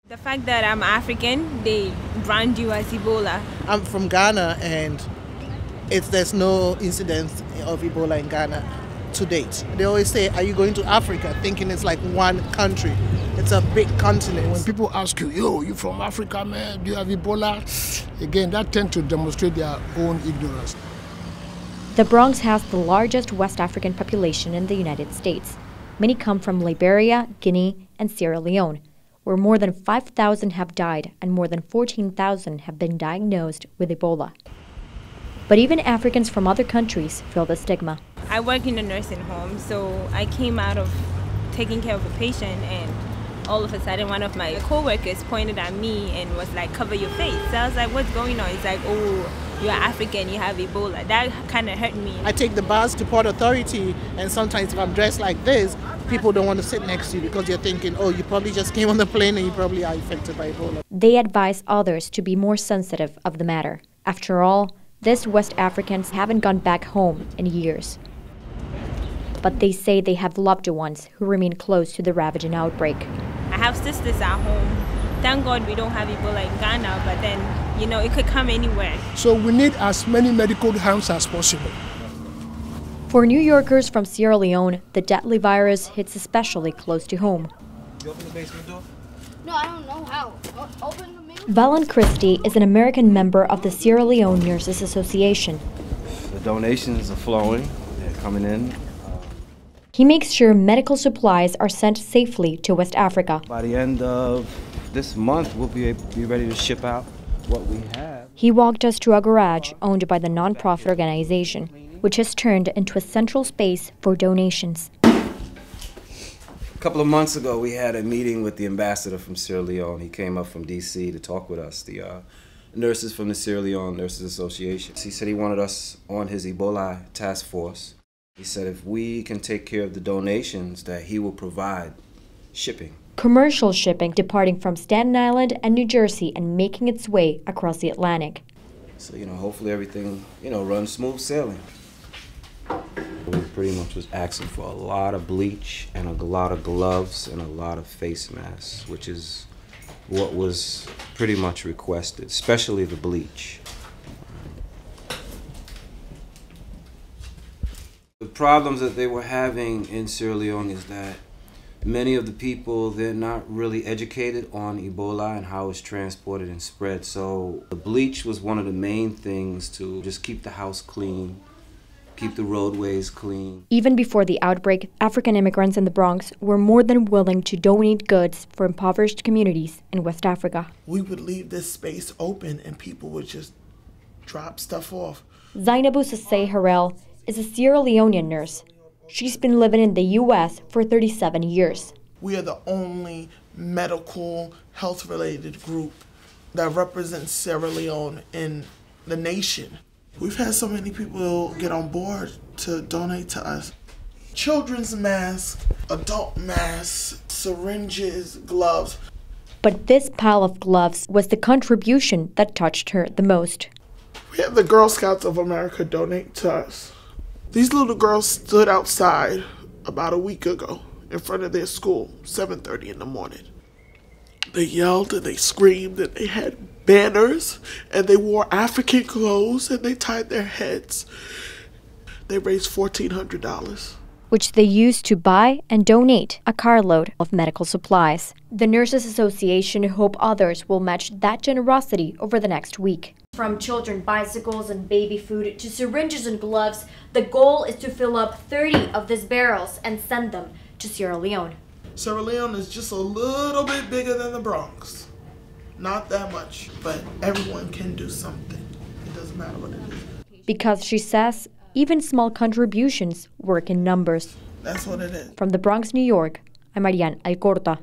The fact that I'm African, they brand you as Ebola. I'm from Ghana, and there's no incidence of Ebola in Ghana to date. They always say, are you going to Africa? Thinking it's like one country. It's a big continent. When people ask you, yo, you from Africa, man, do you have Ebola? Again, that tends to demonstrate their own ignorance. The Bronx has the largest West African population in the United States. Many come from Liberia, Guinea, and Sierra Leone, where more than 5,000 have died and more than 14,000 have been diagnosed with Ebola. But even Africans from other countries feel the stigma. I work in a nursing home, so I came out of taking care of a patient, and all of a sudden one of my co-workers pointed at me and was like, cover your face. So I was like, what's going on? It's like, oh, you're African, you have Ebola. That kind of hurt me. I take the bus to Port Authority, and sometimes if I'm dressed like this, people don't want to sit next to you because you're thinking, oh, you probably just came on the plane and you probably are infected by Ebola. They advise others to be more sensitive of the matter. After all, these West Africans haven't gone back home in years. But they say they have loved ones who remain close to the ravaging outbreak. I have sisters at home. Thank God we don't have Ebola in Ghana, but then, it could come anywhere. So we need as many medical hands as possible. For New Yorkers from Sierra Leone, the deadly virus hits especially close to home. You open the basement door? No, I don't know how. Open the main. Valen Christie is an American member of the Sierra Leone Nurses Association. The donations are flowing. They're coming in. He makes sure medical supplies are sent safely to West Africa. By the end of this month, we'll be ready to ship out what we have. He walked us to a garage owned by the nonprofit organization, which has turned into a central space for donations. A couple of months ago, we had a meeting with the ambassador from Sierra Leone. He came up from D.C. to talk with us, the nurses from the Sierra Leone Nurses Association. He said he wanted us on his Ebola task force. He said if we can take care of the donations, that he will provide shipping. Commercial shipping departing from Staten Island and New Jersey and making its way across the Atlantic. So, hopefully everything, runs smooth sailing. We pretty much was asking for a lot of bleach and a lot of gloves and a lot of face masks, which is what was pretty much requested, especially the bleach. The problems that they were having in Sierra Leone is that many of the people, they're not really educated on Ebola and how it's transported and spread. So the bleach was one of the main things to just keep the house clean, keep the roadways clean. Even before the outbreak, African immigrants in the Bronx were more than willing to donate goods for impoverished communities in West Africa. We would leave this space open and people would just drop stuff off. Zainabu Sase Harel is a Sierra Leonean nurse. She's been living in the U.S. for 37 years. We are the only medical health-related group that represents Sierra Leone in the nation. We've had so many people get on board to donate to us. Children's masks, adult masks, syringes, gloves. But this pile of gloves was the contribution that touched her the most. We had the Girl Scouts of America donate to us. These little girls stood outside about a week ago in front of their school, 7:30 in the morning. They yelled and they screamed and they had banners and they wore African clothes and they tied their heads. They raised $1,400. Which they used to buy and donate a carload of medical supplies. The Nurses Association hope others will match that generosity over the next week. From children bicycles and baby food to syringes and gloves, the goal is to fill up 30 of these barrels and send them to Sierra Leone. Sierra Leone is just a little bit bigger than the Bronx. Not that much, but everyone can do something. It doesn't matter what it is. Because she says even small contributions work in numbers. That's what it is. From the Bronx, New York, I'm Arianne, Alcorta.